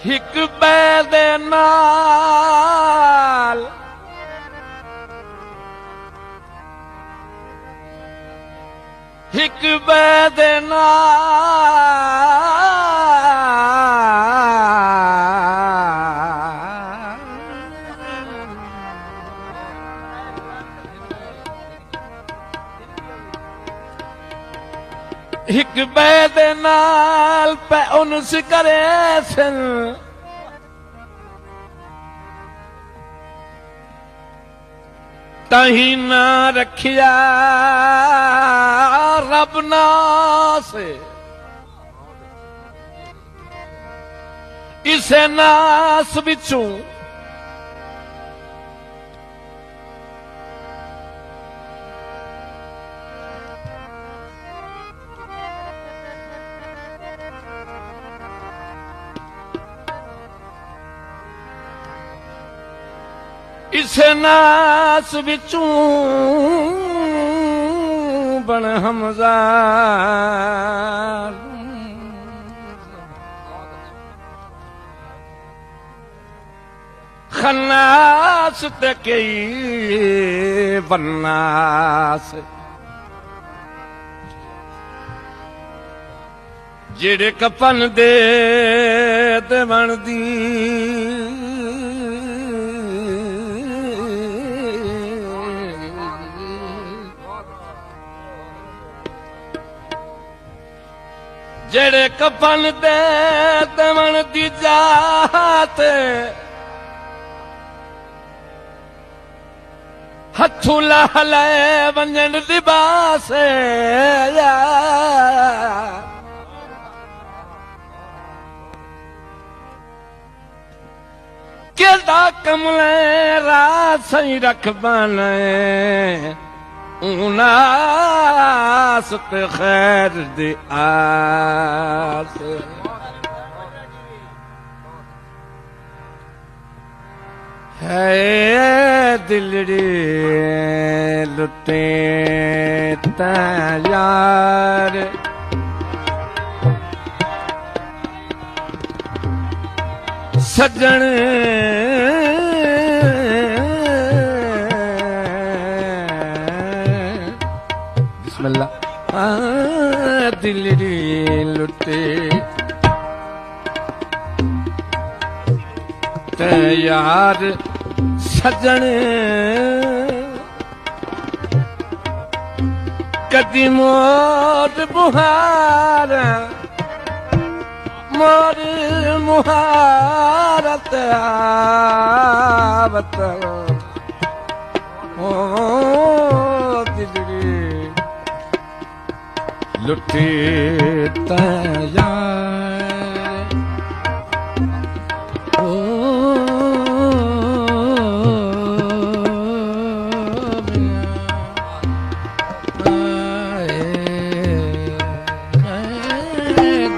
हिक बै दे नाल हिक बै दे हिक बै दे नाल पे उनस करे सन तही ना रखिया रब नास इसे नास बिचू इसे नास बिचू बन हमजा खन्नास ते कई बन्नास जेड़े कपन दे ते बनदी जेड़े कफन दे तमन दी जात हथू लाले वंजन लिबास केदा कमले रात सही रख बने उनास ते खैर दी आस है दिलड़ी लुटे तैयार सजन दिलड़ी लुटे तैयार सजन कदी मोर बुहार मोर मुहारत आवत ओ दिलड़ी लुटे तैयार ओ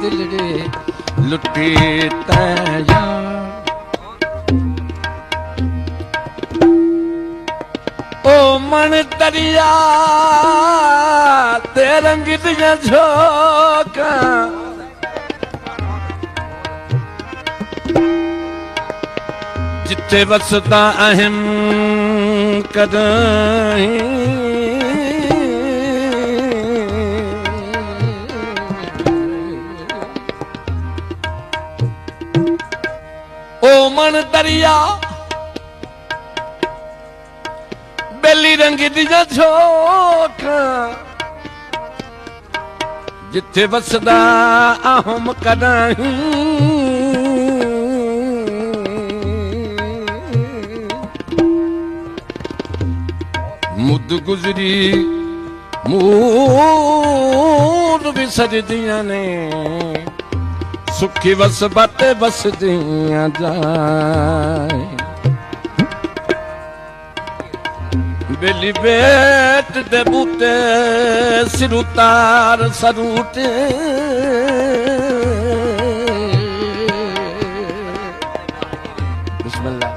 दिलड़े लुटे तैयार ओ मन दरिया ते रंग दियां झोंका जिथे वसदा अहम कदहीं ओ मन दरिया बेली रंग दियां झोंका जिथे वसदा अहम कदहीं मुद गुजरी मूर भी सजदियां ने सुखी वस बातें बसदियां जाए बेली बेट दे बूटे सिर उतार सरूटे बिस्मिल्लाह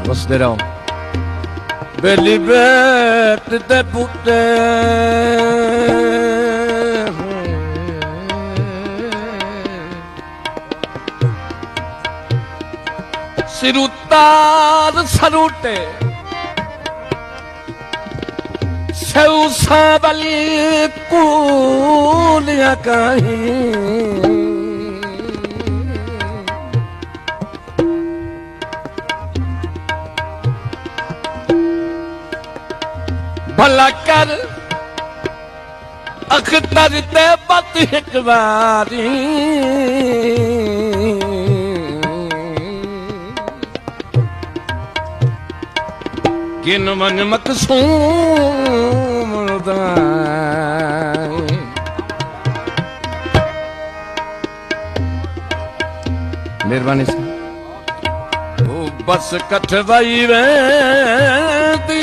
बसते रहो बेली बेट दे बूटे सिर उतार सरूटे सेऊ साबली कूलिया कहीं भला कर अख्तर ते बत एक बारी किन मन मकसूम मेहरबानी से वो बस कठवाई वेंदी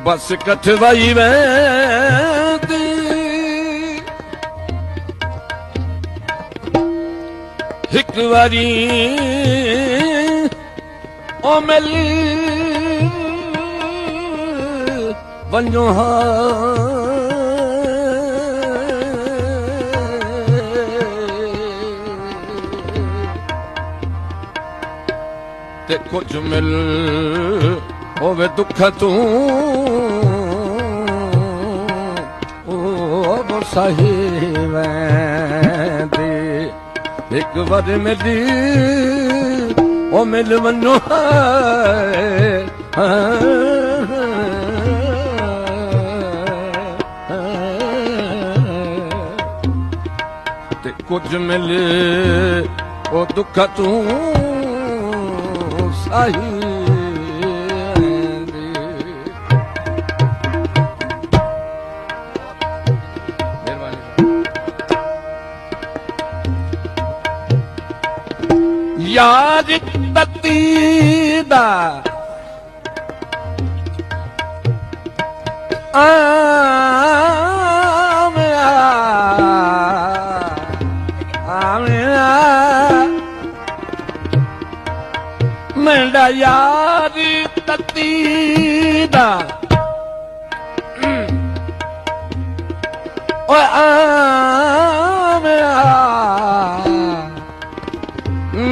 बस कठवाई वेंदी हिक वारी ओ मिल वञो हा ते कुछ मिल होवे दुख तू सही वेंदी एक बार मिली ओ मिल वञो ते कुछ मिल ओ दुख तू सही यार ततीदा मेरा यार ततीदा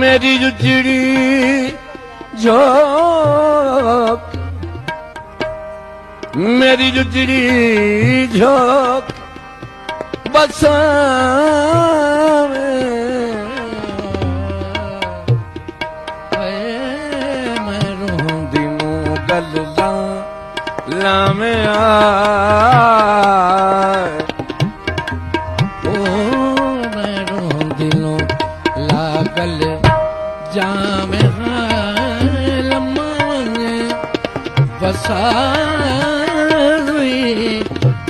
मेरी जुजड़ी झोंक मेरी जुजड़ी झोंक बस मैं रोंदी मूं गल लामे मैं रोंदी नो लागल जामे लम्मा बसाई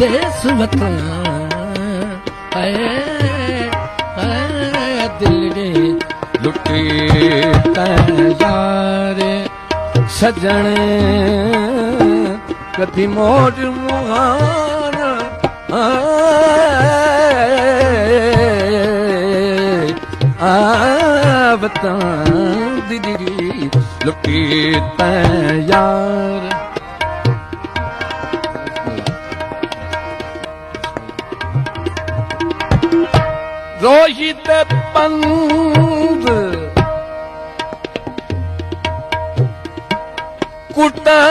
देश वतन दिल रे लुटी तैयारे सजने कभी मोर मुहारा बता दीदी लुकी तैयार रोहित पंद कुटागनी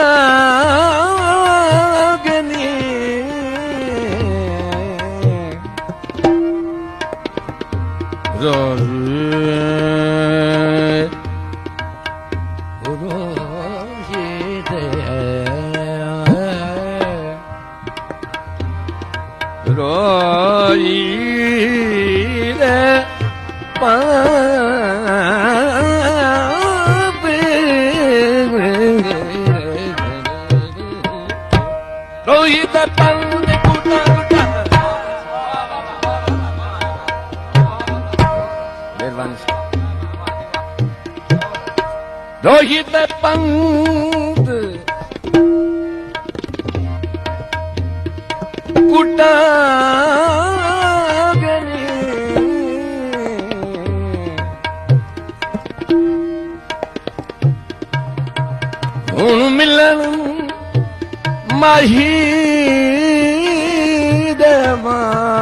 रोहित पंत कुटागनी हुण मिलन माही दे मांगने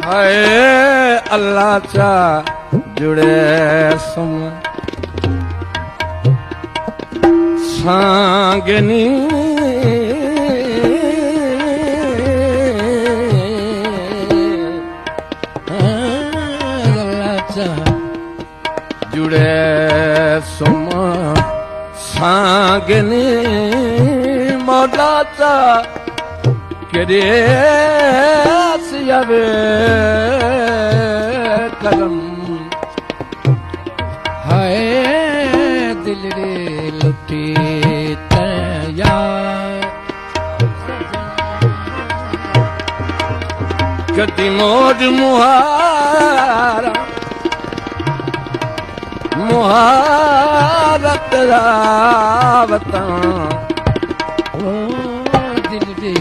हाय अल्लाह चा जुड़े सम सांगनी अल्लाह चा जुड़े सम सांगनी मौला चा करे सियावे करम हाय दिल रे लुटी तया कदी मोज मुहारा मुहारत रावता ओ दिल रे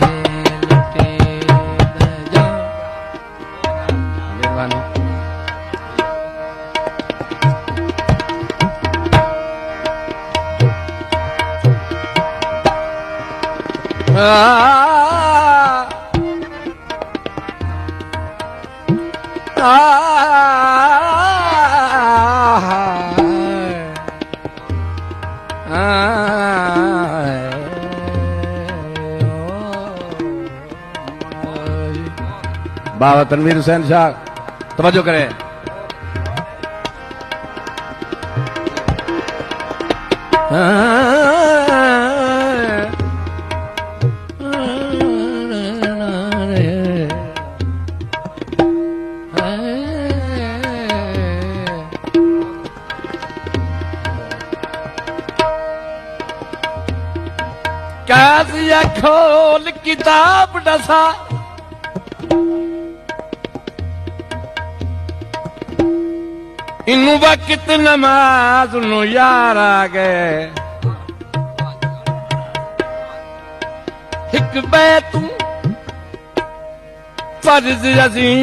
बाबा तनवीर हुसैन शाह तवज्जो करें। काजिया खोल किताब दसा इनू वक्त नमाज नु यार आ गए हिक बैत फर्ज अजीम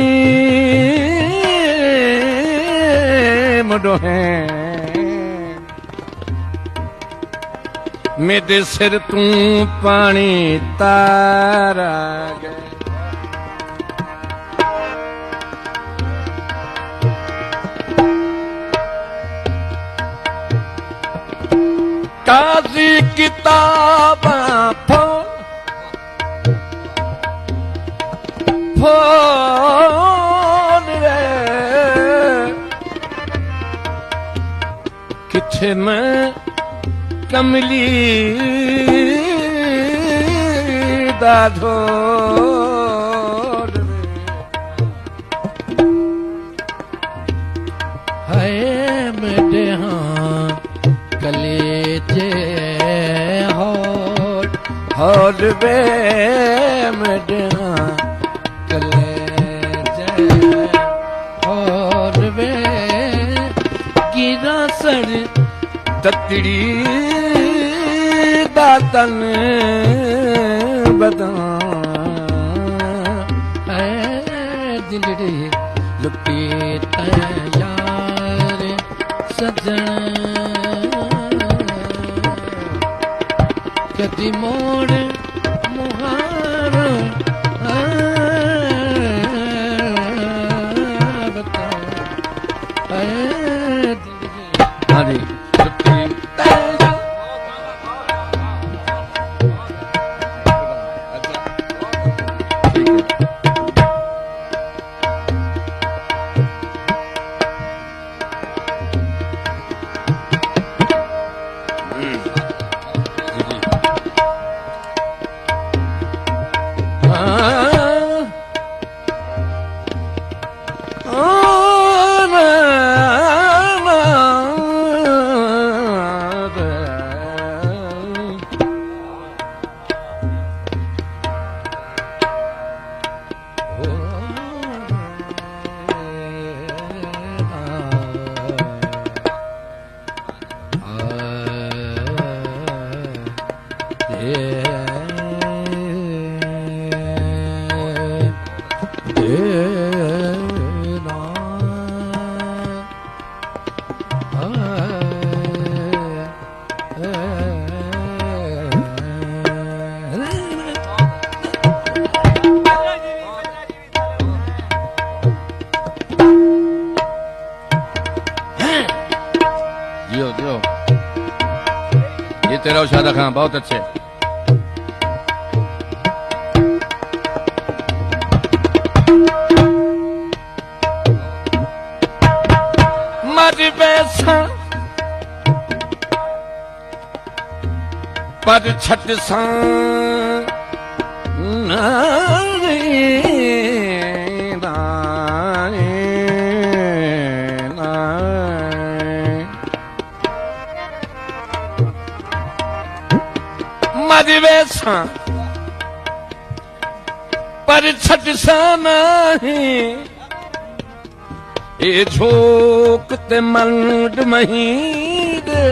डोहे मेरे सिर तू पानी तारा गए काजी किताबां फोन रे किथे मैं कमली दा ढोल हाय मेरे हाँ कलेजे होल बे मेरे हाँ कलेजे होल बे गिरा सर ततड़ी दातन बदा दिल रे लुटी तैयार सजन कदी मोड़ मुहारा बता हाँ जी रहो शादा खां, बहुत अच्छे। मर बैसा पर छट सा मर वैसा पर छट सा नहीं, ये झोंक ते मंड महीने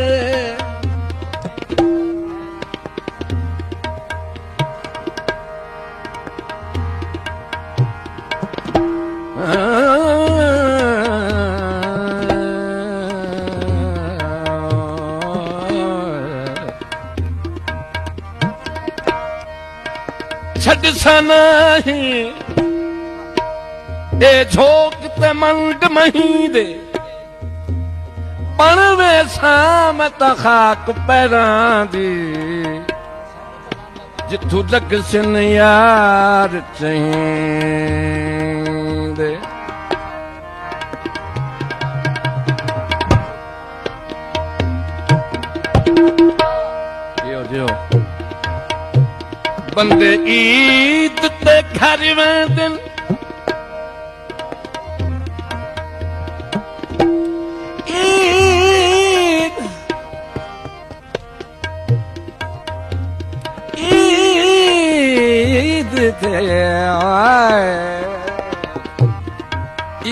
छट सा नहीं, ए झोंक ते मंड महीने पण वैसा मैं ता खाक पैरां दी, जिथू लग सिन यार चहींदे। जियो जियो बंदे ईद ते घर वेंदन, ईद ईद ते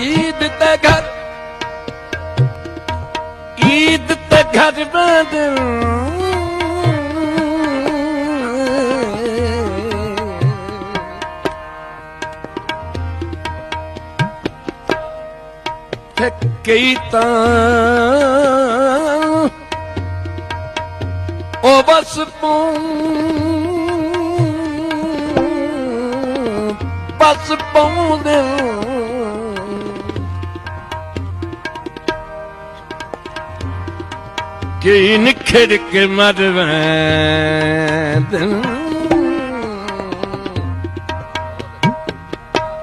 ईद ते घर, ईद ते घर वेंदन, कई ओ बस पौंदे कई निखड़ के मर वैंदन,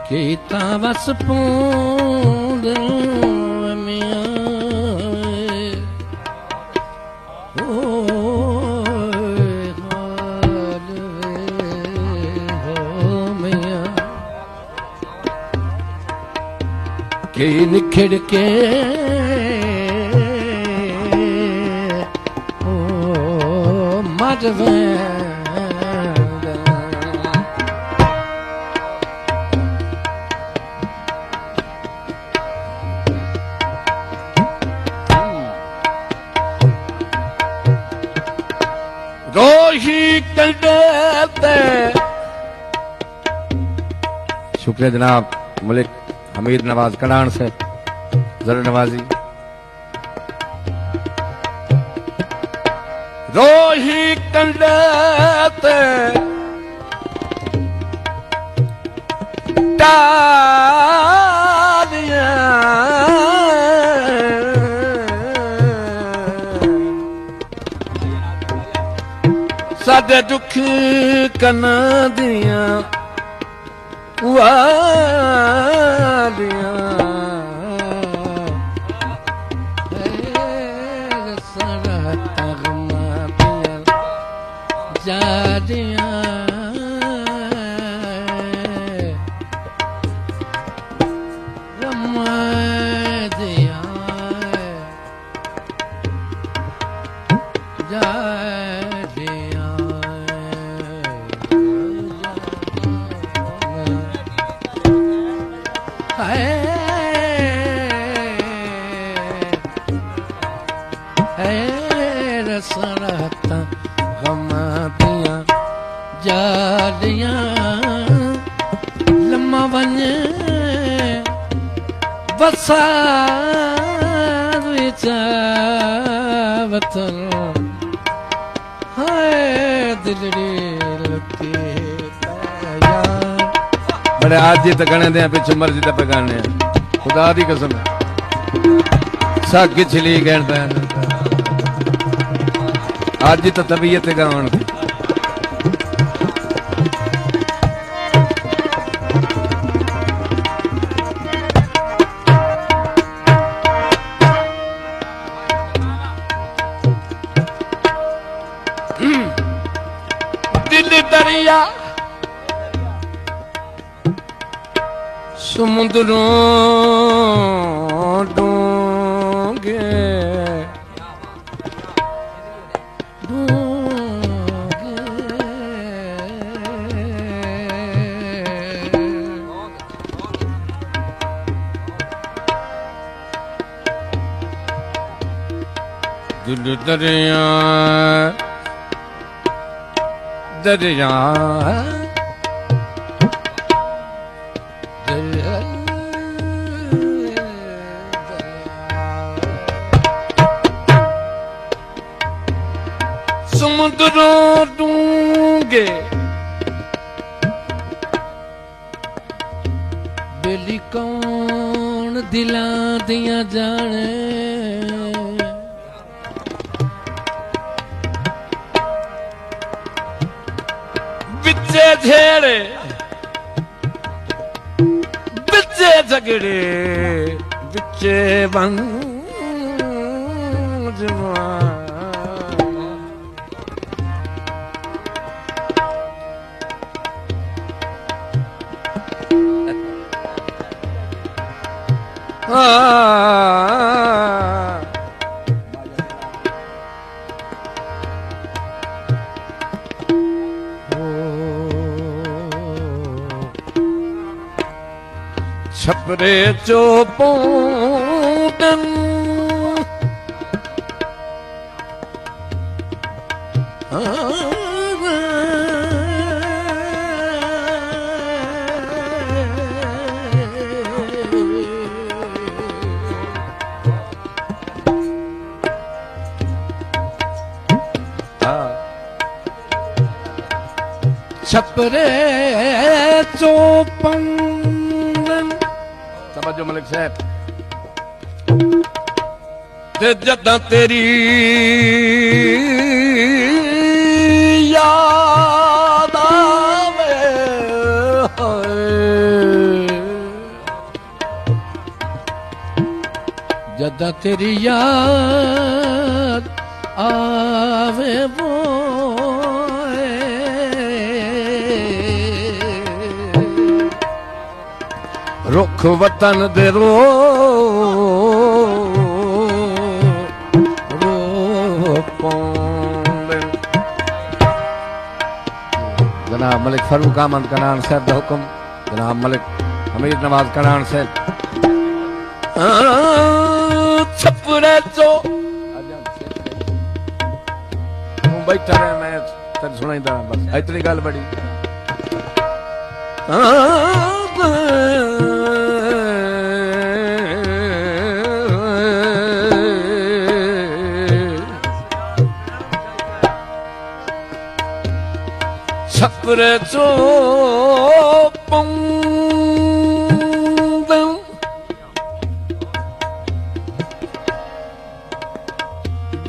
कई तां बस पौंदे के निखड़ के ओ मर रोही कलते। शुक्रिया जनाब मलिक हमीद नवाज कड़ान से जर नवाजी। रोही कंडते टालिया साडे दुख कना दिया वालिया जादिया रमा दिया जादिया रसरता गमा दिया जालियां लम्मा बने बसा वतन हाय दिलड़ी लुटी बड़े आज जी तक गणे दे पिछे मर्जी ते पे गाने खुदा दी कसम सा किछली गणदा ਅੱਜ ਤਾਂ ਤਬੀਅਤ ਗਾਉਣ ਦੀ दिल दरिया समुद्रों डूंगे दिल दरिया दरिया दरिया समुद्रों डूंगे बेली कौन दिलां दियां जाने बिच्चे झेड़े बिच्चे झगड़े बिच्चे बंजवा छपरे चोपूटन छपरे चोपन समझो मलिक साहब ते जदा तेरी याद आवे जदा तेरी याद आवे वो रुख वतन दे रो जनाब मलिक फरूक अहमद कनान साहब का हुक्म जनाब मलिक हमीद नवाज कनान साहब छपरे चो बैठा रहे मैं तेन सुनाईंदा बस इतनी गल बड़ी छपरे चोपम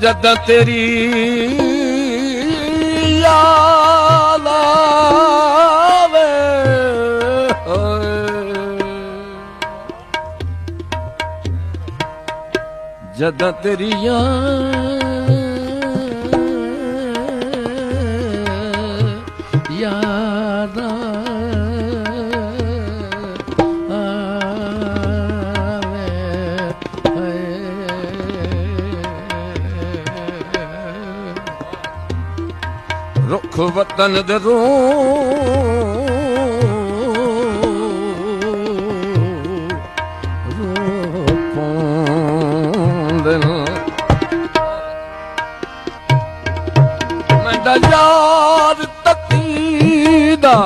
जदा तेरी याद आवे जदा तेरी याद रुख वतन दे रो मैं यार तकीदा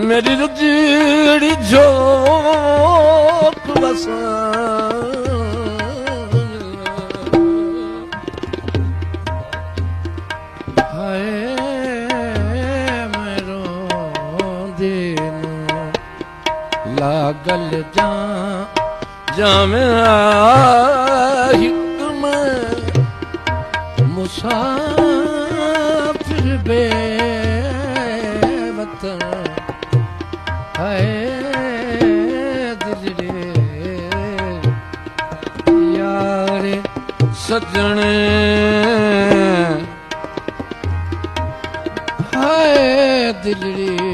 मेरी रुजीड़ी झोंक बसा हाय मेरो ਤੇਰੇ ਨੂੰ ਲਾਗਲ ਜਾਵੇਂ ਹਿਕਮ ਮੁਸਾਫਿਰ ਬੇ ਵਤਨ ਹਾਏ ਦਿਲੜੇ ਯਾਰੇ ਸੱਜਣੇ ਹਾਏ ਦਿਲੜੇ